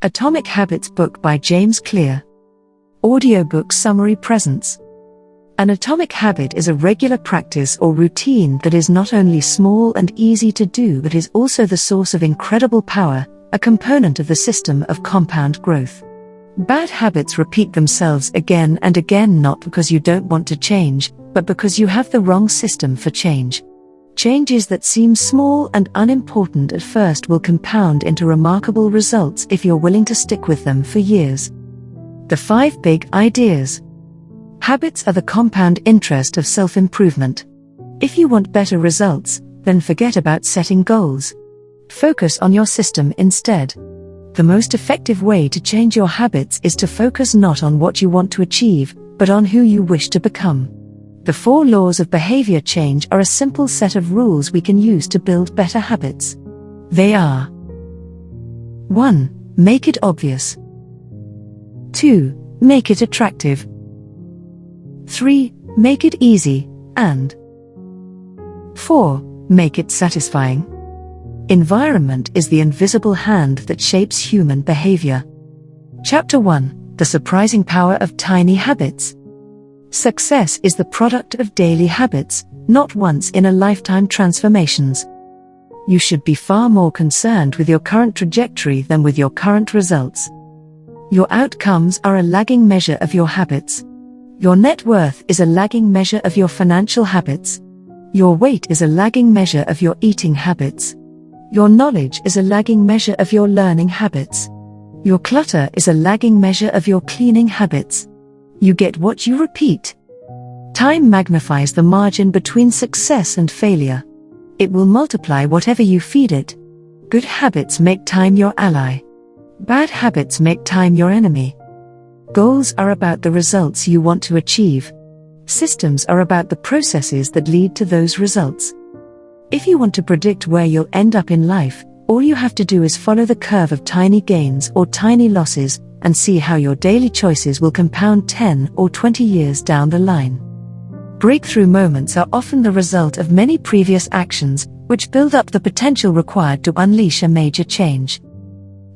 Atomic Habits book by James Clear. Audiobook summary presents. An atomic habit is a regular practice or routine that is not only small and easy to do but is also the source of incredible power, a component of the system of compound growth. Bad habits repeat themselves again and again not because you don't want to change, but because you have the wrong system for change. Changes that seem small and unimportant at first will compound into remarkable results if you're willing to stick with them for years. The 5 big ideas. Habits are the compound interest of self-improvement. If you want better results, then forget about setting goals. Focus on your system instead. The most effective way to change your habits is to focus not on what you want to achieve, but on who you wish to become. The 4 laws of behavior change are a simple set of rules we can use to build better habits. They are: 1. Make it obvious. 2. Make it attractive. 3. Make it easy, and 4. Make it satisfying. Environment is the invisible hand that shapes human behavior. Chapter 1. The surprising power of tiny habits. Success is the product of daily habits, not once-in-a-lifetime transformations. You should be far more concerned with your current trajectory than with your current results. Your outcomes are a lagging measure of your habits. Your net worth is a lagging measure of your financial habits. Your weight is a lagging measure of your eating habits. Your knowledge is a lagging measure of your learning habits. Your clutter is a lagging measure of your cleaning habits. You get what you repeat. Time magnifies the margin between success and failure. It will multiply whatever you feed it. Good habits make time your ally. Bad habits make time your enemy. Goals are about the results you want to achieve. Systems are about the processes that lead to those results. If you want to predict where you'll end up in life, all you have to do is follow the curve of tiny gains or tiny losses, and see how your daily choices will compound 10 or 20 years down the line. Breakthrough moments are often the result of many previous actions, which build up the potential required to unleash a major change.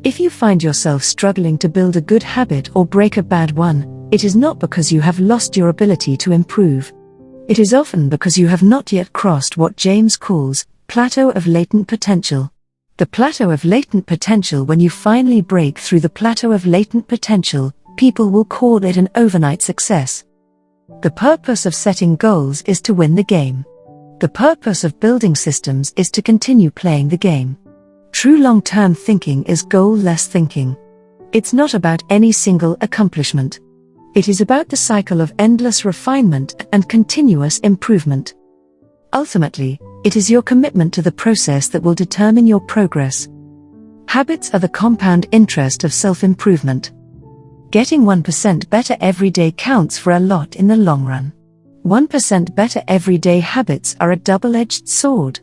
If you find yourself struggling to build a good habit or break a bad one, it is not because you have lost your ability to improve. It is often because you have not yet crossed what James calls plateau of latent potential. The plateau of latent potential. When you finally break through the plateau of latent potential, people will call it an overnight success. The purpose of setting goals is to win the game. The purpose of building systems is to continue playing the game. True long-term thinking is goal-less thinking. It's not about any single accomplishment. It is about the cycle of endless refinement and continuous improvement. Ultimately, it is your commitment to the process that will determine your progress. Habits are the compound interest of self-improvement. Getting 1% better every day counts for a lot in the long run. 1% better everyday habits are a double-edged sword.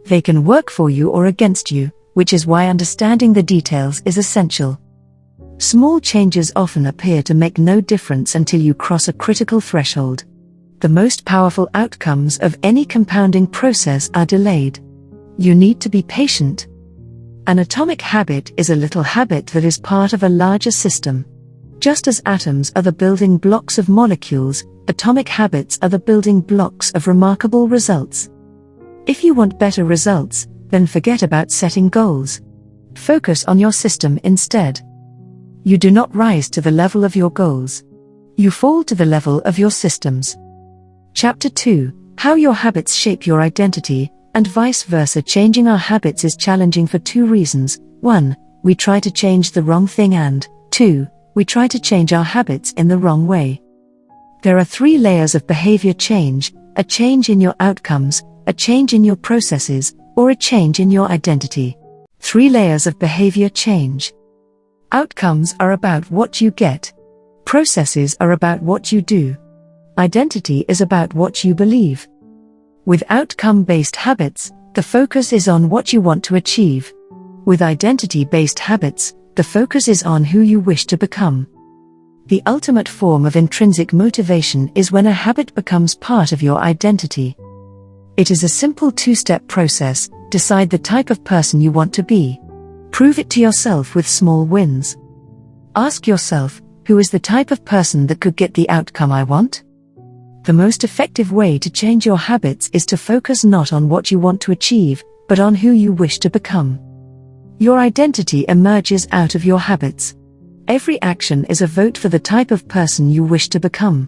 They can work for you or against you, which is why understanding the details is essential. Small changes often appear to make no difference until you cross a critical threshold. The most powerful outcomes of any compounding process are delayed. You need to be patient. An atomic habit is a little habit that is part of a larger system. Just as atoms are the building blocks of molecules, atomic habits are the building blocks of remarkable results. If you want better results, then forget about setting goals. Focus on your system instead. You do not rise to the level of your goals. You fall to the level of your systems. Chapter 2. How your habits shape your identity, and vice versa. Changing our habits is challenging for 2 reasons. 1. We try to change the wrong thing, and 2. We try to change our habits in the wrong way. There are 3 layers of behavior change: a change in your outcomes, a change in your processes, or a change in your identity. 3 layers of behavior change. Outcomes are about what you get. Processes are about what you do. Identity is about what you believe. With outcome-based habits, the focus is on what you want to achieve. With identity-based habits, the focus is on who you wish to become. The ultimate form of intrinsic motivation is when a habit becomes part of your identity. It is a simple 2-step process. Decide the type of person you want to be. Prove it to yourself with small wins. Ask yourself, who is the type of person that could get the outcome I want? The most effective way to change your habits is to focus not on what you want to achieve, but on who you wish to become. Your identity emerges out of your habits. Every action is a vote for the type of person you wish to become.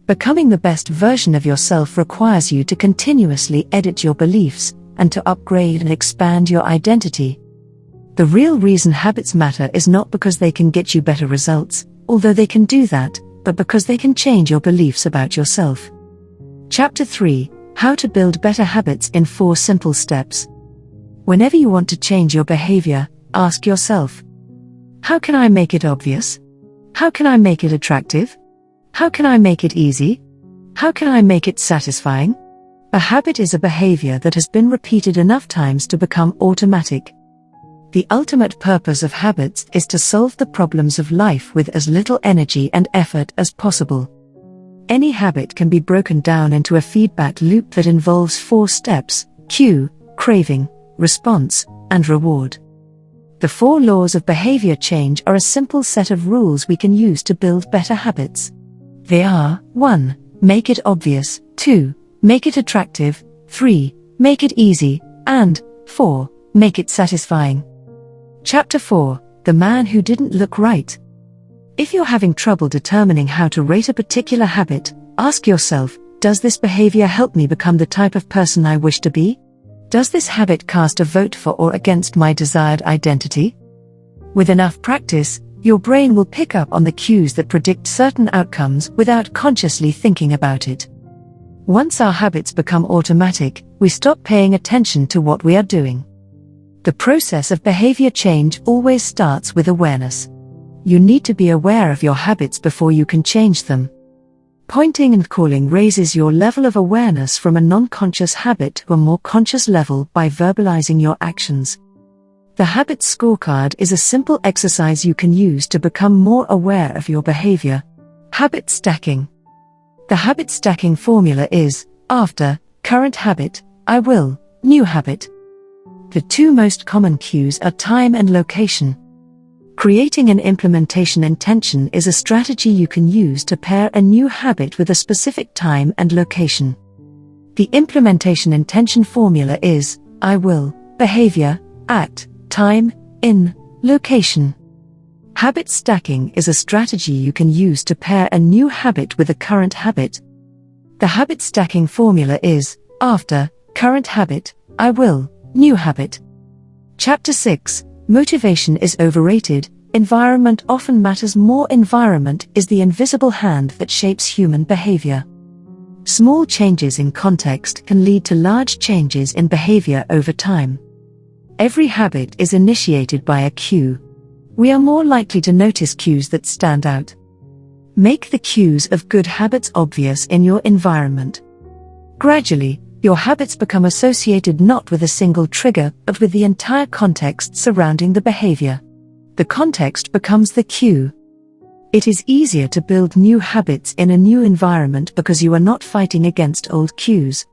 Becoming the best version of yourself requires you to continuously edit your beliefs, and to upgrade and expand your identity. The real reason habits matter is not because they can get you better results, although they can do that, but because they can change your beliefs about yourself. Chapter 3: How to Build Better Habits in 4 Simple Steps. Whenever you want to change your behavior, ask yourself, how can I make it obvious? How can I make it attractive? How can I make it easy? How can I make it satisfying? A habit is a behavior that has been repeated enough times to become automatic. The ultimate purpose of habits is to solve the problems of life with as little energy and effort as possible. Any habit can be broken down into a feedback loop that involves 4 steps: cue, craving, response, and reward. The 4 laws of behavior change are a simple set of rules we can use to build better habits. They are: 1. Make it obvious, 2. Make it attractive, 3. Make it easy, and 4. Make it satisfying. Chapter 4: The Man Who Didn't Look Right. If you're having trouble determining how to rate a particular habit, ask yourself, does this behavior help me become the type of person I wish to be? Does this habit cast a vote for or against my desired identity? With enough practice, your brain will pick up on the cues that predict certain outcomes without consciously thinking about it. Once our habits become automatic, we stop paying attention to what we are doing. The process of behavior change always starts with awareness. You need to be aware of your habits before you can change them. Pointing and calling raises your level of awareness from a non-conscious habit to a more conscious level by verbalizing your actions. The Habit Scorecard is a simple exercise you can use to become more aware of your behavior. Habit stacking. The habit stacking formula is: after, current habit, I will, new habit. The 2 most common cues are time and location. Creating an implementation intention is a strategy you can use to pair a new habit with a specific time and location. The implementation intention formula is: I will, behavior, at, time, in, location. Habit stacking is a strategy you can use to pair a new habit with a current habit. The habit stacking formula is: after, current habit, I will, new habit. Chapter 6: Motivation is overrated. Environment often matters more. Environment is the invisible hand that shapes human behavior. Small changes in context can lead to large changes in behavior over time. Every habit is initiated by a cue. We are more likely to notice cues that stand out. Make the cues of good habits obvious in your environment. Gradually, your habits become associated not with a single trigger, but with the entire context surrounding the behavior. The context becomes the cue. It is easier to build new habits in a new environment because you are not fighting against old cues.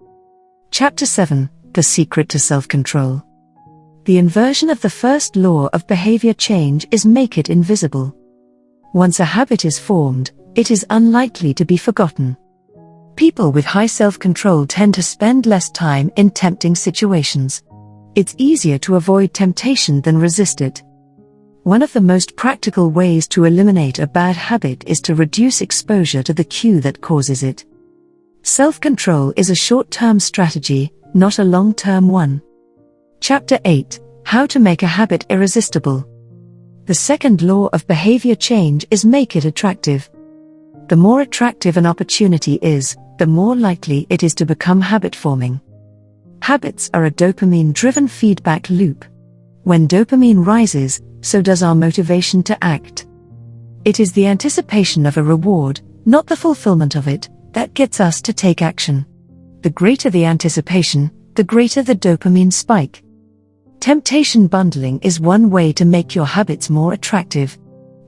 Chapter 7: The Secret to Self-Control. The inversion of the first law of behavior change is: make it invisible. Once a habit is formed, it is unlikely to be forgotten. People with high self-control tend to spend less time in tempting situations. It's easier to avoid temptation than resist it. One of the most practical ways to eliminate a bad habit is to reduce exposure to the cue that causes it. Self-control is a short-term strategy, not a long-term one. Chapter 8: How to Make a Habit Irresistible. The second law of behavior change is: make it attractive. The more attractive an opportunity is, the more likely it is to become habit-forming. Habits are a dopamine-driven feedback loop. When dopamine rises, so does our motivation to act. It is the anticipation of a reward, not the fulfillment of it, that gets us to take action. The greater the anticipation, the greater the dopamine spike. Temptation bundling is one way to make your habits more attractive.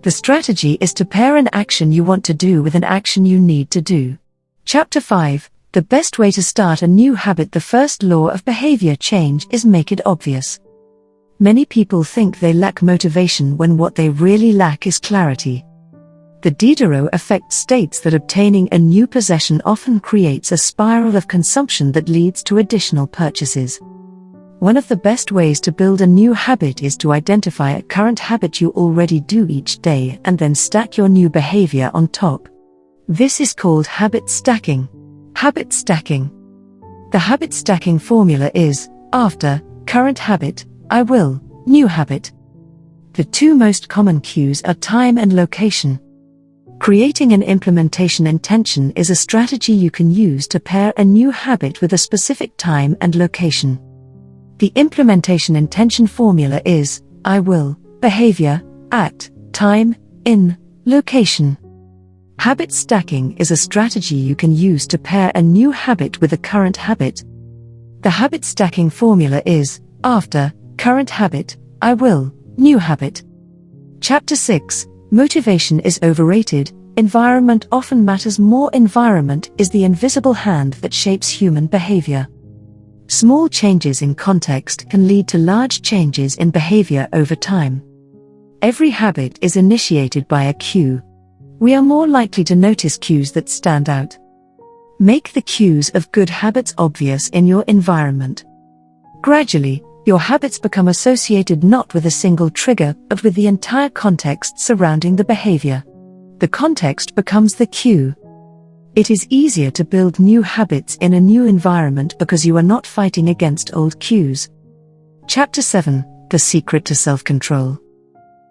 The strategy is to pair an action you want to do with an action you need to do. Chapter 5: The best way to start a new habit. The first law of behavior change is: make it obvious. Many people think they lack motivation when what they really lack is clarity. The Diderot effect states that obtaining a new possession often creates a spiral of consumption that leads to additional purchases. One of the best ways to build a new habit is to identify a current habit you already do each day and then stack your new behavior on top. This is called habit stacking. Habit stacking. The habit stacking formula is, after, current habit, I will, new habit. The two most common cues are time and location. Creating an implementation intention is a strategy you can use to pair a new habit with a specific time and location. The implementation intention formula is, I will, behavior, at, time, in, location. Habit stacking is a strategy you can use to pair a new habit with a current habit. The habit stacking formula is, after, current habit, I will, new habit. Chapter 6. Motivation is overrated. Environment often matters more. Environment is the invisible hand that shapes human behavior. Small changes in context can lead to large changes in behavior over time. Every habit is initiated by a cue. We are more likely to notice cues that stand out. Make the cues of good habits obvious in your environment. Gradually, your habits become associated not with a single trigger but with the entire context surrounding the behavior. The context becomes the cue. It is easier to build new habits in a new environment because you are not fighting against old cues. Chapter 7. The secret to self-control.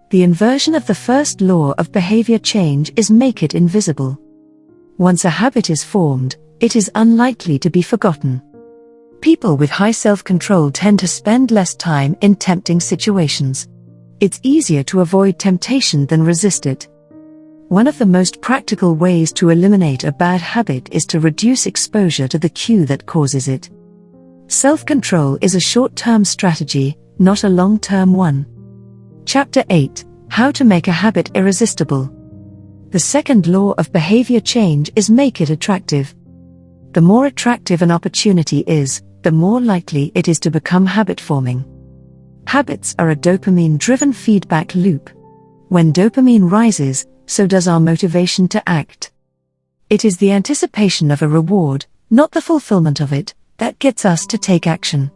The inversion of the first law of behavior change is make it invisible. Once a habit is formed, it is unlikely to be forgotten. People with high self-control tend to spend less time in tempting situations. It's easier to avoid temptation than resist it. One of the most practical ways to eliminate a bad habit is to reduce exposure to the cue that causes it. Self-control is a short-term strategy, not a long-term one. Chapter 8. How to make a habit irresistible. The second law of behavior change is make it attractive. The more attractive an opportunity is, the more likely it is to become habit-forming. Habits are a dopamine-driven feedback loop. When dopamine rises, so does our motivation to act. It is the anticipation of a reward, not the fulfillment of it, that gets us to take action.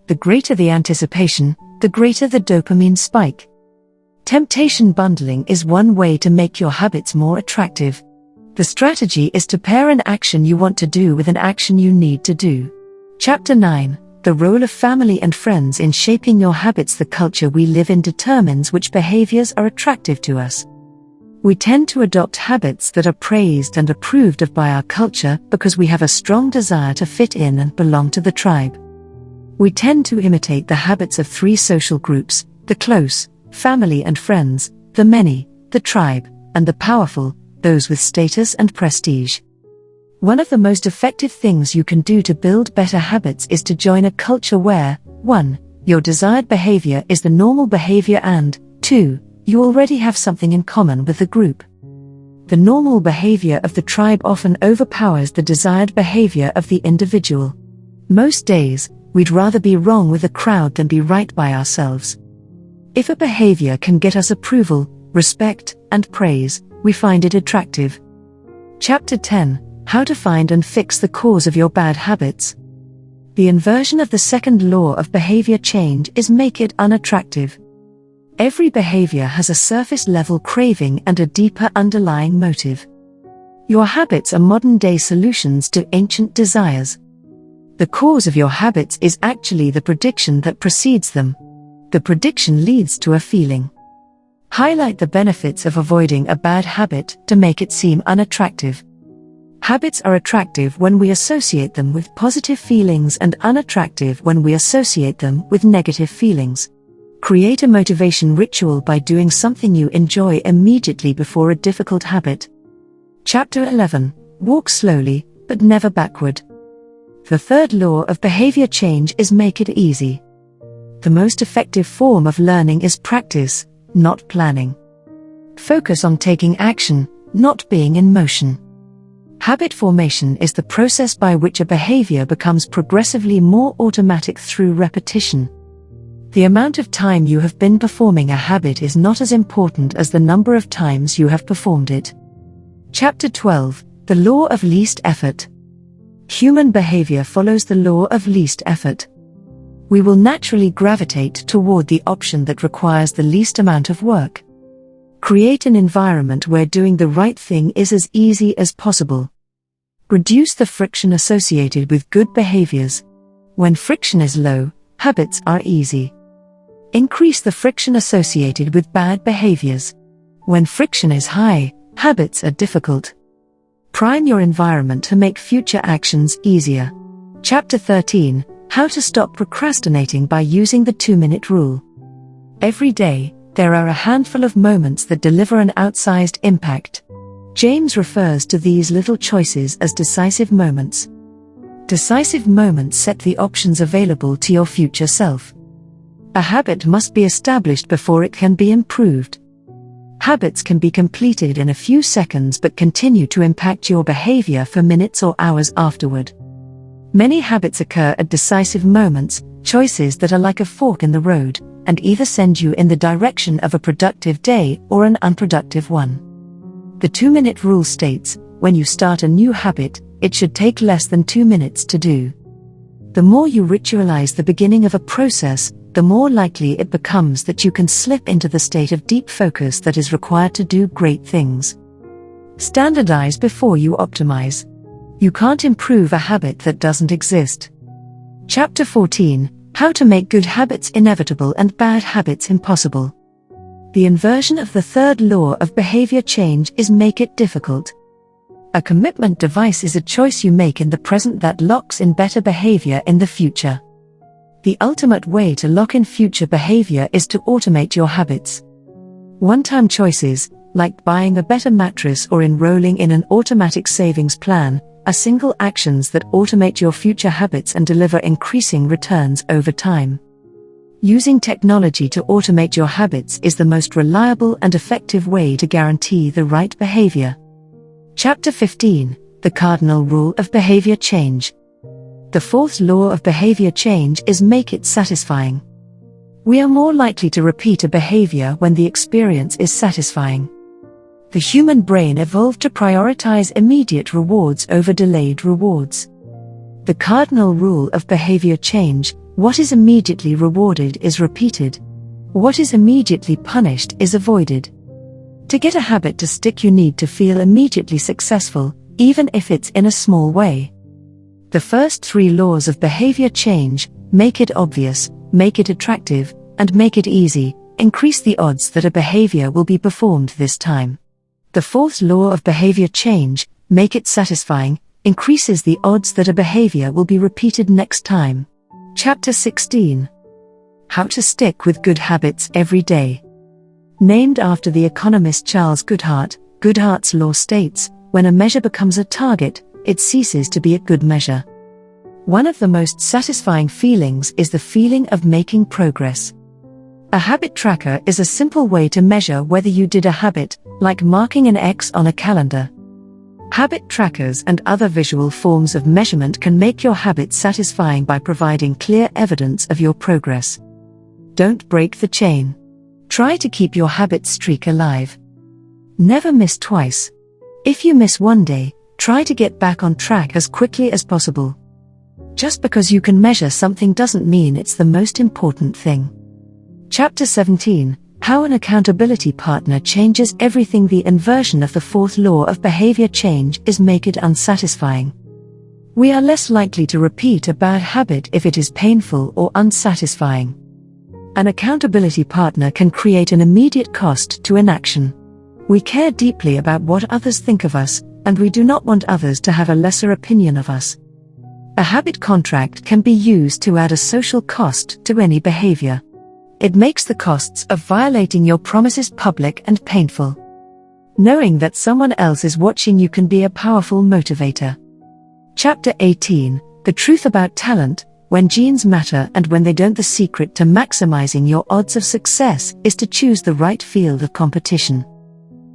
The greater the anticipation, the greater the dopamine spike. Temptation bundling is one way to make your habits more attractive. The strategy is to pair an action you want to do with an action you need to do. Chapter 9. The role of family and friends in shaping your habits. The culture we live in determines which behaviors are attractive to us. We tend to adopt habits that are praised and approved of by our culture because we have a strong desire to fit in and belong to the tribe. We tend to imitate the habits of three social groups: the close, family and friends; the many, the tribe; and the powerful, those with status and prestige. One of the most effective things you can do to build better habits is to join a culture where, 1. Your desired behavior is the normal behavior and, 2. You already have something in common with the group. The normal behavior of the tribe often overpowers the desired behavior of the individual. Most days, we'd rather be wrong with the crowd than be right by ourselves. If a behavior can get us approval, respect, and praise, we find it attractive. Chapter 10. How to find and fix the cause of your bad habits. The inversion of the second law of behavior change is make it unattractive. Every behavior has a surface-level craving and a deeper underlying motive. Your habits are modern-day solutions to ancient desires. The cause of your habits is actually the prediction that precedes them. The prediction leads to a feeling. Highlight the benefits of avoiding a bad habit to make it seem unattractive. Habits are attractive when we associate them with positive feelings and unattractive when we associate them with negative feelings. Create a motivation ritual by doing something you enjoy immediately before a difficult habit. Chapter 11. Walk slowly, but never backward. The third law of behavior change is make it easy. The most effective form of learning is practice, not planning. Focus on taking action, not being in motion. Habit formation is the process by which a behavior becomes progressively more automatic through repetition. The amount of time you have been performing a habit is not as important as the number of times you have performed it. Chapter 12, The Law of Least Effort. Human behavior follows the law of least effort. We will naturally gravitate toward the option that requires the least amount of work. Create an environment where doing the right thing is as easy as possible. Reduce the friction associated with good behaviors. When friction is low, habits are easy. Increase the friction associated with bad behaviors. When friction is high, habits are difficult. Prime your environment to make future actions easier. Chapter 13, How to Stop Procrastinating by Using the 2-Minute Rule. Every day, there are a handful of moments that deliver an outsized impact. James refers to these little choices as decisive moments. Decisive moments set the options available to your future self. A habit must be established before it can be improved. Habits can be completed in a few seconds but continue to impact your behavior for minutes or hours afterward. Many habits occur at decisive moments, choices that are like a fork in the road, and either send you in the direction of a productive day or an unproductive one. The 2-minute rule states, when you start a new habit, it should take less than 2 minutes to do. The more you ritualize the beginning of a process, the more likely it becomes that you can slip into the state of deep focus that is required to do great things. Standardize before you optimize. You can't improve a habit that doesn't exist. Chapter 14, How to Make Good Habits Inevitable and Bad Habits Impossible. The inversion of the third law of behavior change is make it difficult. A commitment device is a choice you make in the present that locks in better behavior in the future. The ultimate way to lock in future behavior is to automate your habits. One-time choices, like buying a better mattress or enrolling in an automatic savings plan, are single actions that automate your future habits and deliver increasing returns over time. Using technology to automate your habits is the most reliable and effective way to guarantee the right behavior. Chapter 15, The Cardinal Rule of Behavior Change. The fourth law of behavior change is make it satisfying. We are more likely to repeat a behavior when the experience is satisfying. The human brain evolved to prioritize immediate rewards over delayed rewards. The cardinal rule of behavior change, what is immediately rewarded is repeated. What is immediately punished is avoided. To get a habit to stick, you need to feel immediately successful, even if it's in a small way. The first 3 laws of behavior change, make it obvious, make it attractive, and make it easy, increase the odds that a behavior will be performed this time. The fourth law of behavior change, make it satisfying, increases the odds that a behavior will be repeated next time. Chapter 16. How to Stick with Good Habits Every Day. Named after the economist Charles Goodhart, Goodhart's law states, when a measure becomes a target, it ceases to be a good measure. One of the most satisfying feelings is the feeling of making progress. A habit tracker is a simple way to measure whether you did a habit, like marking an X on a calendar. Habit trackers and other visual forms of measurement can make your habit satisfying by providing clear evidence of your progress. Don't break the chain. Try to keep your habit streak alive. Never miss twice. If you miss one day, try to get back on track as quickly as possible. Just because you can measure something doesn't mean it's the most important thing. Chapter 17, How an Accountability Partner Changes Everything. The inversion of the fourth law of behavior change is make it unsatisfying. We are less likely to repeat a bad habit if it is painful or unsatisfying. An accountability partner can create an immediate cost to inaction. We care deeply about what others think of us, and we do not want others to have a lesser opinion of us. A habit contract can be used to add a social cost to any behavior. It makes the costs of violating your promises public and painful. Knowing that someone else is watching you can be a powerful motivator. Chapter 18, The Truth About Talent, When Genes Matter and When They Don't. The secret to maximizing your odds of success is to choose the right field of competition.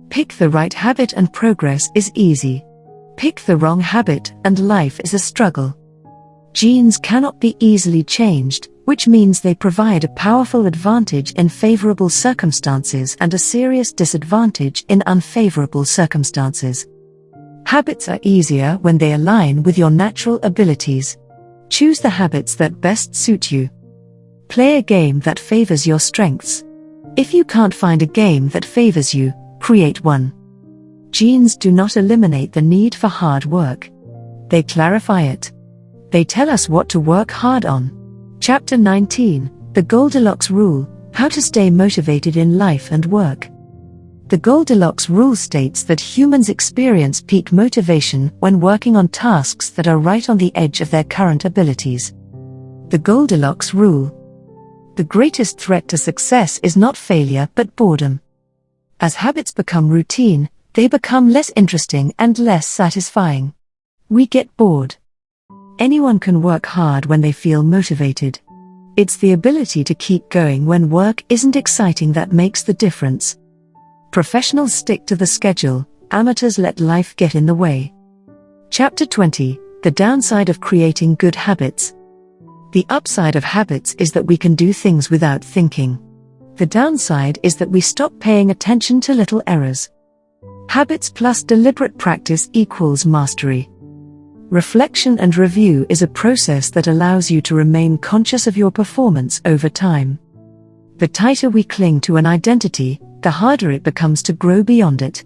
Pick the right habit and progress is easy. Pick the wrong habit and life is a struggle. Genes cannot be easily changed, which means they provide a powerful advantage in favorable circumstances and a serious disadvantage in unfavorable circumstances. Habits are easier when they align with your natural abilities. Choose the habits that best suit you. Play a game that favors your strengths. If you can't find a game that favors you, create one. Genes do not eliminate the need for hard work. They clarify it. They tell us what to work hard on. Chapter 19, The Goldilocks Rule, How to Stay Motivated in Life and Work. The Goldilocks Rule states that humans experience peak motivation when working on tasks that are right on the edge of their current abilities. The Goldilocks Rule. The greatest threat to success is not failure but boredom. As habits become routine, they become less interesting and less satisfying. We get bored. Anyone can work hard when they feel motivated. It's the ability to keep going when work isn't exciting that makes the difference. Professionals stick to the schedule, amateurs let life get in the way. Chapter 20, The Downside of Creating Good Habits. The upside of habits is that we can do things without thinking. The downside is that we stop paying attention to little errors. Habits plus deliberate practice equals mastery. Reflection and review is a process that allows you to remain conscious of your performance over time. The tighter we cling to an identity, the harder it becomes to grow beyond it.